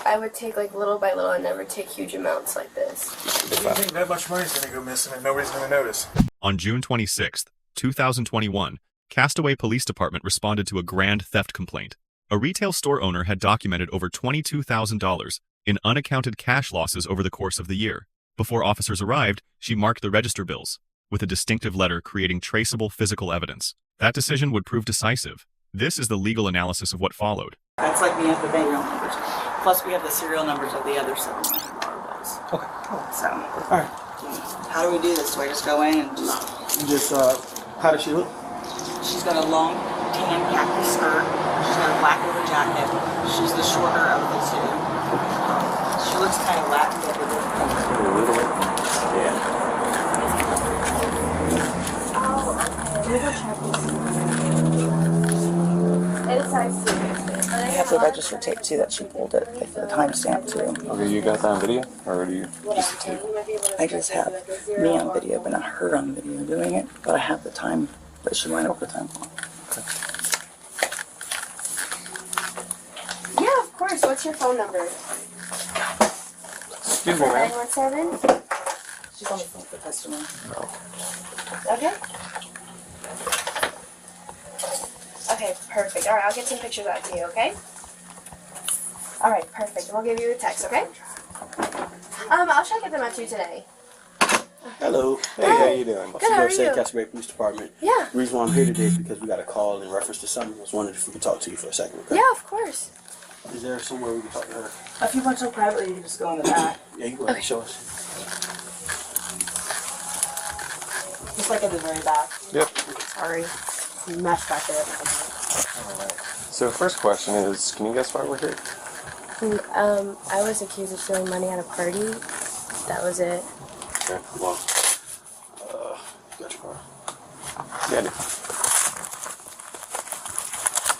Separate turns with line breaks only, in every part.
I would take like little by little and never take huge amounts like this.
Do you think that much money's going to go missing and nobody's going to notice?
On June 26, 2021, Castaway Police Department responded to a grand theft complaint. A retail store owner had documented over $22,000 in unaccounted cash losses over the course of the year. Before officers arrived, she marked the register bills with a distinctive letter creating traceable physical evidence. That decision would prove decisive. This is the legal analysis of what followed.
That's like we have the bank numbers. Plus we have the serial numbers of the other $700 bills.
Okay.
So,
All right.
how do we do this? Do I just go in and just...
How does she look?
She's got a long tan khaki skirt. She's got a black leather jacket. She's the shorter of the two. She looks kind of Latin, but with
A little bit. Yeah.
I have the register tape too that she pulled it with the timestamp too.
Okay, you got that on video, or do you just the tape?
I just have me on video, but not her on video doing it. But I have the time that she went over time for.
Yeah, of course. What's your phone number?
Excuse me, ma'am.
917?
She's on the phone with the customer.
Okay. Okay, perfect. All right, I'll get some pictures out to you, okay? All right, perfect. We'll give you a text, okay? I'll try to get them out to you today.
Hello. Hey,
Hi.
how you doing?
Good, how are you?
Castaway Police Department.
Yeah.
The reason why I'm here today is because we got a call in reference to something. I was wondering if we could talk to you for a second. Okay?
Yeah, of course.
Is there somewhere we can talk to her?
If you want to privately, you can just go in the back.
Yeah, you go ahead and show us.
Just like at the very back.
Yep.
Sorry. Mesh back there.
Alright. So first question is, can you guess why we're here?
I was accused of stealing money at a party. That was it.
Okay, well, you got your car.
Yeah, I do.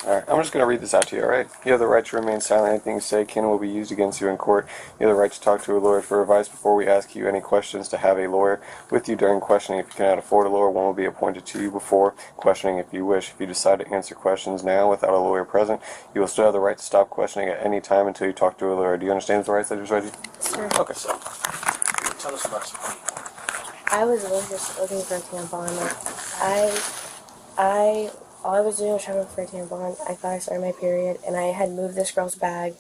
Alright, I'm just going to read this out to you, alright? You have the right to remain silent. Anything you say can and will be used against you in court. You have the right to talk to a lawyer for advice before we ask you any questions, to have a lawyer with you during questioning. If you cannot afford a lawyer, one will be appointed to you before questioning if you wish. If you decide to answer questions now without a lawyer present, you will still have the right to stop questioning at any time until you talk to a lawyer. Do you understand the rights I just read you?
Sure.
Okay.
So, tell us about something.
I was really just looking for a tampon. All I was doing was trying to look for a tampon. I thought I started my period, and I had moved this girl's bag.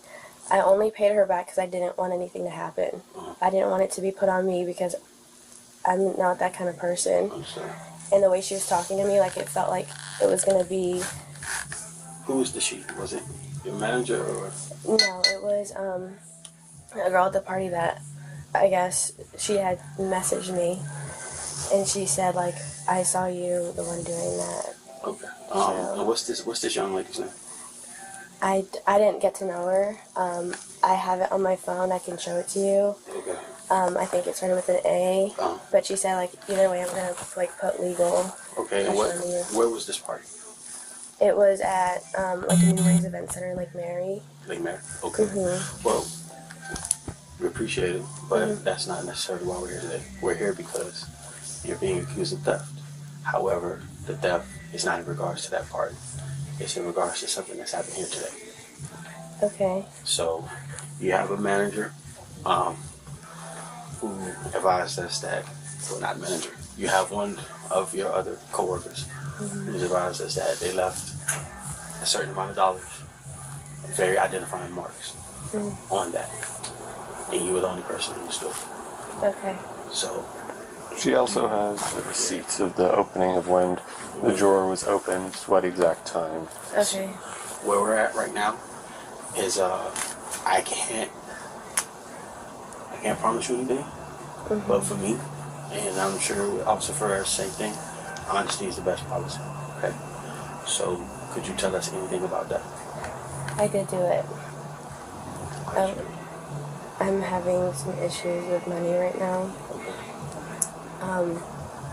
I only paid her back because I didn't want anything to happen. I didn't want it to be put on me because I'm not that kind of person. And the way she was talking to me, like, it felt like it was going to be...
Who was the she? Was it your manager or?
No, it was a girl at the party that I guess she had messaged me. And she said, like, I saw you, the one doing that.
Okay. And what's this young lady's name?
I didn't get to know her. I have it on my phone. I can show it to you.
Okay.
I think it started with an A. But she said, like, either way, I'm going to, like, put legal.
Okay, and where was this party?
It was at, like, a New Rays Event Center in Lake Mary.
Lake Mary? Okay.
Mm-hmm.
Well, we appreciate it, but that's not necessarily why we're here today. We're here because you're being accused of theft. However, the theft is not in regards to that party. It's in regards to something that's happened here today.
Okay.
So, you have a manager who advised us that, well, not manager, you have one of your other coworkers who's advised us that they left a certain amount of dollars, very identifying marks on that. And you were the only person who stood.
Okay.
So,
She also has the receipts of the opening of when the drawer was opened, what exact time.
Okay.
Where we're at right now is I can't promise you anything, but for me, and I'm sure Officer Ferrer, same thing, honesty is the best policy. Okay. So could you tell us anything about that?
I did do it. I'm having some issues with money right now.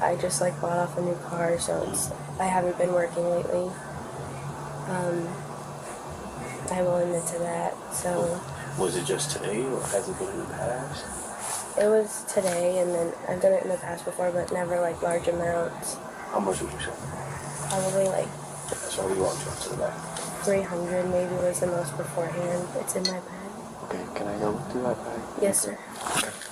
I just like bought off a new car, so I haven't been working lately. I will admit to that. So
was it just today, or has it been in the past?
it was today, and then I've done it in the past before, but never like large amounts.
How much would you say?
Probably like
That's why we walked you up to the back.
300 maybe was the most beforehand. It's in my bag.
Okay, can Can I go look through that bag?
Yes, sir.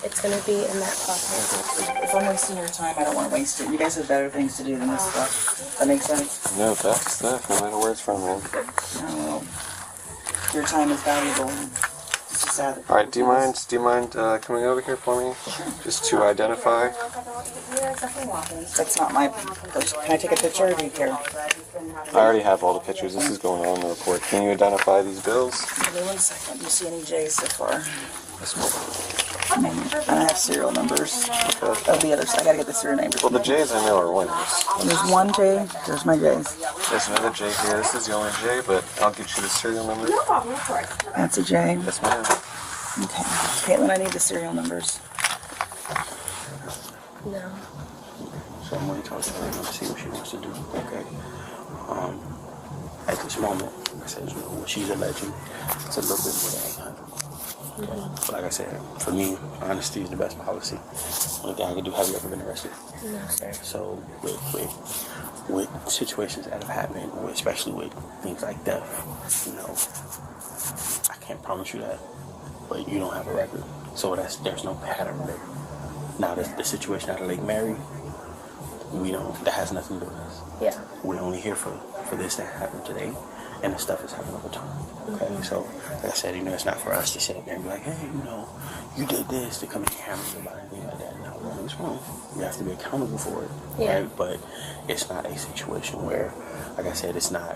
It's gonna be in that pocket.
If I'm wasting your time, I don't want to waste it. You guys have better things to do than this stuff. That makes sense?
No, that's stuff, no matter where it's from, man.
No. Your time is valuable. It's just sad.
All right, do you mind coming over here for me? Just to identify.
That's not my person. Can I take a picture or do you care?
I already have all the pictures. This is going on in the report. Can you identify these bills?
Give me 1 second. Do you see any J's so far? And I have serial numbers of the others. I gotta get the serial numbers.
Well, the J's I know are winners.
There's one J. There's my J's.
There's another J here. This is the only J, but I'll get you the serial number.
That's a J.
Yes, ma'am.
Okay. Caitlin, I need the serial numbers.
No.
So I'm going to talk to her and see what she wants to do. Okay. At this moment, like I said, you know, what she's alleging, it's a little bit more than 800. But like I said, for me, honesty is the best policy. Only thing I can do, have you ever been arrested?
No, sir.
So with situations that have happened, especially with things like death, you know, I can't promise you that, but you don't have a record. So there's no pattern there. Now the situation at Lake Mary, that has nothing to do with us.
Yeah.
We're only here for this to happen today, and the stuff is happening over time. Okay, so like I said, it's not for us to sit up there and be like, hey, you did this, to come in here and hammer you about anything like that. No, it's wrong. You have to be accountable for it.
Yeah.
Right? But it's not a situation where, like I said, it's not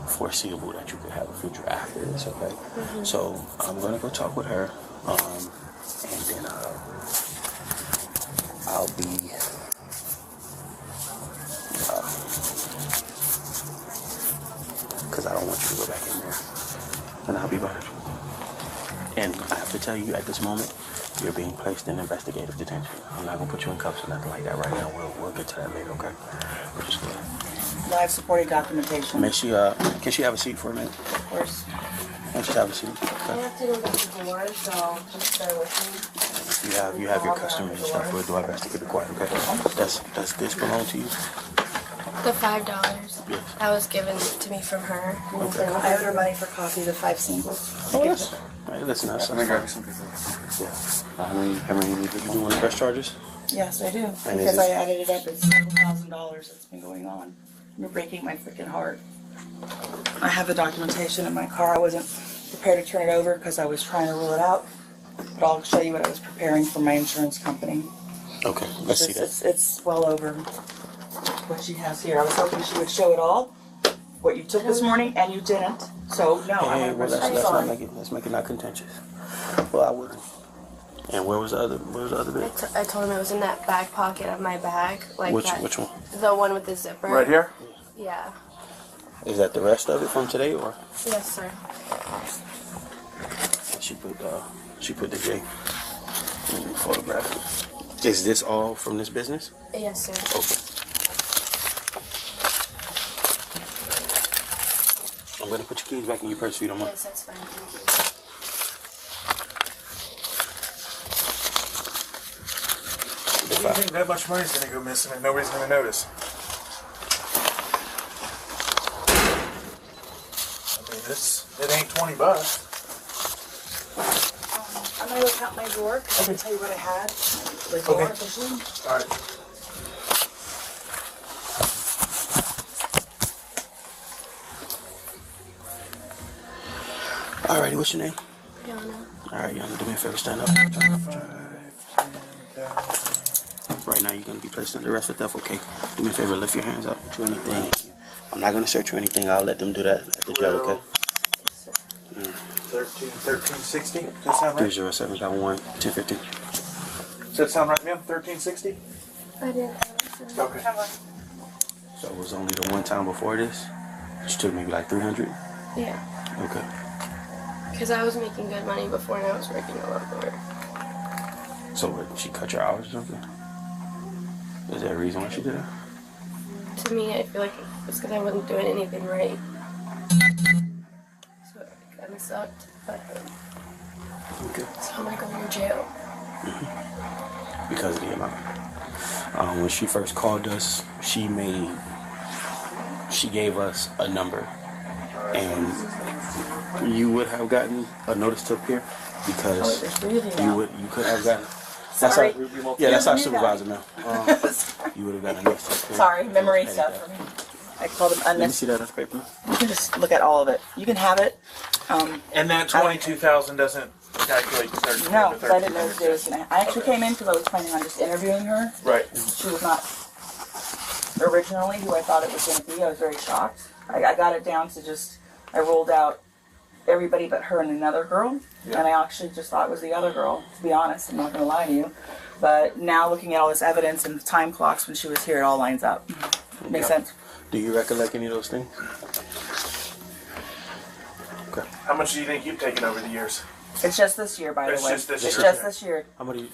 foreseeable that you could have a future after this. Okay, so I'm gonna go talk with her, and then I'll be. Because I don't want you to go back in there. And I'll be back. And I have to tell you, at this moment, you're being placed in investigative detention. I'm not going to put you in cuffs or nothing like that right now. We'll get to that later, okay? We're just going to...
Live supporting documentation.
Can she have a seat for a minute?
Of course.
Can she have a seat?
I
Okay.
have to go back to the ward, so just bear with me.
You have your customary stuff. We'll do our best to keep it quiet, okay? Does this belong to you?
The $5
Yes.
that was given to me from her.
Okay.
I owed her money for coffee, the 5 singles.
Oh, yes. Hey, listen, that's
Let me grab you some pictures.
Yeah. How many you want to press charges?
Yes, I do.
And
Because
is
I
it-
added it up. It's several $1,000s that's been going on. You're breaking my freaking heart. I have the documentation in my car. I wasn't prepared to turn it over because I was trying to rule it out. But I'll show you what I was preparing for my insurance company.
Okay, let's see that.
It's well over what she has here. I was hoping she would show it all, what you took this morning, and you didn't. So, no, I'm
Hey,
100%
well, let's not
sorry.
make it not contentious. Well, I wouldn't. And where was the other bit?
I told him it was in that back pocket of my bag. Like
Which
that,
one?
The one with the zipper.
Right here?
Yeah.
Is that the rest of it from today, or
Yes, sir.
she put the J? Let me photograph it. Is this all from this business?
Yes, sir.
Okay. I'm gonna put your keys back in your purse if you don't mind.
Yes, that's fine. Thank
You think that much money's gonna go missing and nobody's gonna notice? I mean, it ain't $20.
I'm gonna go count my drawer because I can tell you what I had. The drawer
Okay.
officially.
All right.
Alrighty, what's your name?
you. Yana.
Alright, Yana, do me a favor, stand up. Right now, you're gonna be placed under arrest for theft, okay? Do me a favor, lift your hands up. Do anything. I'm not gonna search you or anything. I'll let them do that at the jail, okay?
1360. Does that sound right?
307-1 1015.
Does that sound right, ma'am? 1360.
I didn't have it, sir.
Okay.
So it was only the one time before this? She took maybe like 300?
Yeah.
Okay.
Because I was making good money before and I was working a lot more.
So what, she cut your hours or something? Is there a reason why she did that?
To me, I feel like it's because I wasn't doing anything right. So it kind of sucked. But
Okay.
so I'm going to go to jail.
Because of the amount. When she first called us, she gave us a number, and you would have gotten a notice to appear. because
there's three of you
you
now.
you could have gotten.
Sorry.
That's our
New guy.
supervisor now. You would have gotten a next check.
Sorry, memory stuff for me. I called them
Let me see
unnecessary.
that on paper.
You can just look at all of it. You can have it.
And that 22,000 doesn't calculate the 13.
No, because I didn't know if they was gonna. I actually came in because I was planning on just interviewing her.
Right.
She was not originally who I thought it was going to be. I was very shocked. I got it down to just, I ruled out everybody but her and another girl.
Yeah.
And I actually just thought it was the other girl, to be honest. I'm not going to lie to you. But now looking at all this evidence and the time clocks when she was here, it all lines up. Makes sense.
Do you recollect any of those things? Okay.
How much do you think you've taken over the years?
It's just this year, by
It's
the way.
just this
It's
year.
just this year.
How many?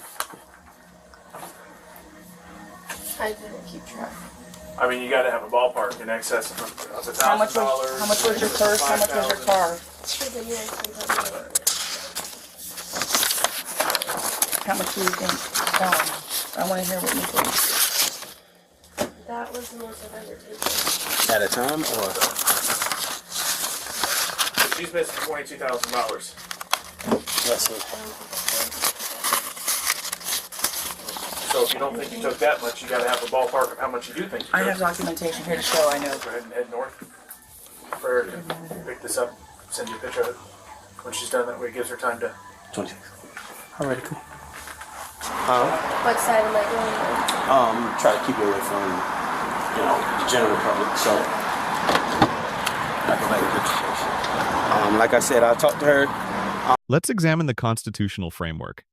I didn't keep track.
I mean, you got to have a ballpark in excess of $1,000.
How much was your purse? How much was your car?
For the year,
How much do you think? I want to hear what you think.
that was the most I've ever taken.
At a time, or
She's missing $22,000.
let's see.
So if you don't think you took that much, you got to have a ballpark of how much you do think you took.
I have documentation here to show I know.
Go ahead and head north. For her to pick this up, send you a picture of it. When she's done that way, it gives her time to.
26. Alright, cool.
What side am I going on?
Try to keep you away from, the general public. So, I can make a good situation. Like I said, I talked to her.
Let's examine the constitutional framework.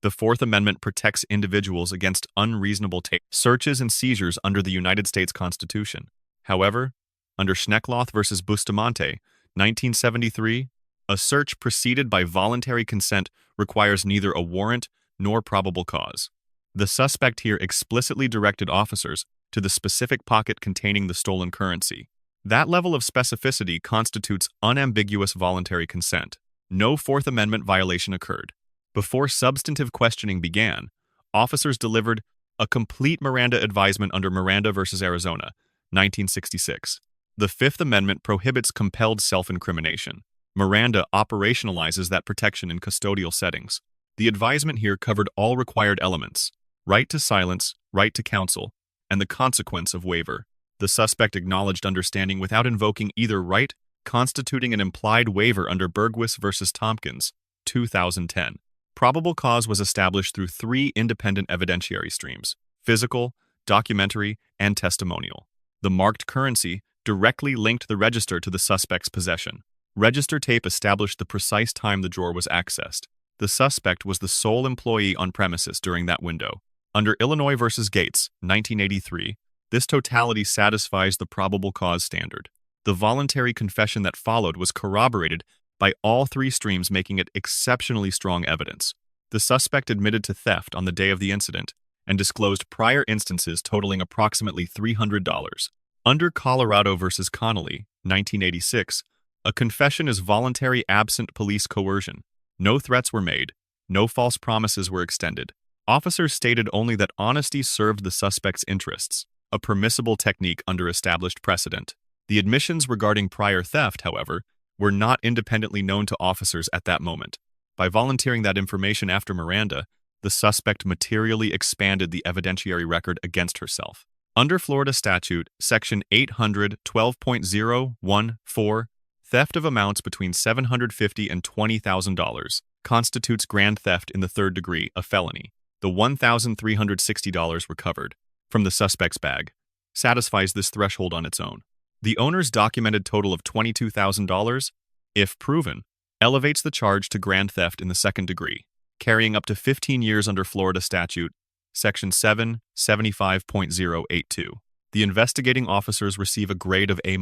The Fourth Amendment protects individuals against unreasonable searches and seizures under the United States Constitution. However, under Schneckloth versus Bustamonte, 1973, a search preceded by voluntary consent requires neither a warrant nor probable cause. The suspect here explicitly directed officers to the specific pocket containing the stolen currency. That level of specificity constitutes unambiguous voluntary consent. No Fourth Amendment violation occurred. Before substantive questioning began, officers delivered a complete Miranda advisement under Miranda versus Arizona, 1966. The Fifth Amendment prohibits compelled self-incrimination. Miranda operationalizes that protection in custodial settings. The advisement here covered all required elements: right to silence, right to counsel, and the consequence of waiver. The suspect acknowledged understanding without invoking either right, constituting an implied waiver under Bergwis versus Tompkins, 2010. Probable cause was established through three independent evidentiary streams: physical, documentary, and testimonial. The marked currency directly linked the register to the suspect's possession. Register tape established the precise time the drawer was accessed. The suspect was the sole employee on premises during that window. Under Illinois versus Gates, 1983, this totality satisfies the probable cause standard. The voluntary confession that followed was corroborated by all three streams, making it exceptionally strong evidence. The suspect admitted to theft on the day of the incident and disclosed prior instances totaling approximately $300. Under Colorado versus Connolly, 1986, a confession is voluntary absent police coercion. No threats were made. No false promises were extended. Officers stated only that honesty served the suspect's interests, a permissible technique under established precedent. The admissions regarding prior theft, however, were not independently known to officers at that moment. By volunteering that information after Miranda, the suspect materially expanded the evidentiary record against herself. Under Florida Statute, Section 812.014, theft of amounts between $750 and $20,000 constitutes grand theft in the third degree, a felony. The $1,360 recovered from the suspect's bag satisfies this threshold on its own. The owner's documented total of $22,000, if proven, elevates the charge to grand theft in the second degree, carrying up to 15 years under Florida Statute, Section 775.082. The investigating officers receive a grade of A-.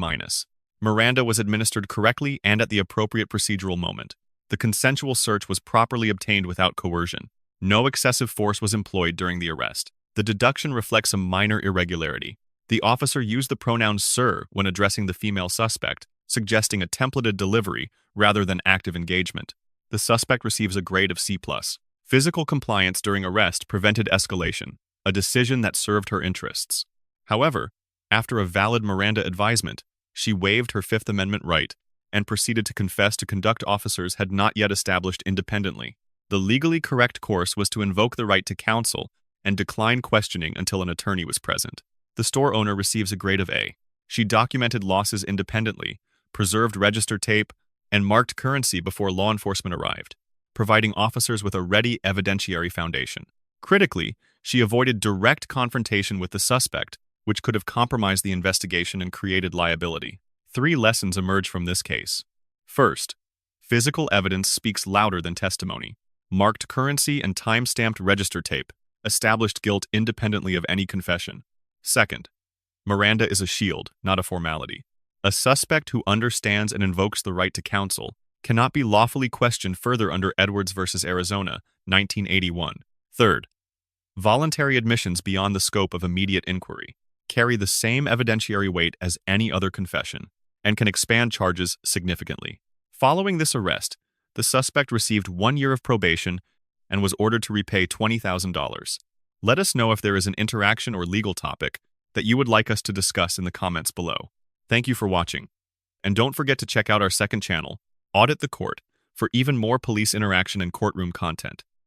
Miranda was administered correctly and at the appropriate procedural moment. The consensual search was properly obtained without coercion. No excessive force was employed during the arrest. The deduction reflects a minor irregularity. The officer used the pronoun sir when addressing the female suspect, suggesting a templated delivery rather than active engagement. The suspect receives a grade of C+. Physical compliance during arrest prevented escalation, a decision that served her interests. However, after a valid Miranda advisement, she waived her Fifth Amendment right and proceeded to confess to conduct officers had not yet established independently. The legally correct course was to invoke the right to counsel and decline questioning until an attorney was present. The store owner receives a grade of A. She documented losses independently, preserved register tape, and marked currency before law enforcement arrived, providing officers with a ready evidentiary foundation. Critically, she avoided direct confrontation with the suspect, which could have compromised the investigation and created liability. 3 lessons emerge from this case. First, physical evidence speaks louder than testimony. Marked currency and time-stamped register tape established guilt independently of any confession. Second, Miranda is a shield, not a formality. A suspect who understands and invokes the right to counsel cannot be lawfully questioned further under Edwards v. Arizona, 1981. Third, voluntary admissions beyond the scope of immediate inquiry carry the same evidentiary weight as any other confession and can expand charges significantly. Following this arrest, the suspect received 1 year of probation and was ordered to repay $20,000. Let us know if there is an interaction or legal topic that you would like us to discuss in the comments below. Thank you for watching. And don't forget to check out our second channel, Audit the Court, for even more police interaction and courtroom content.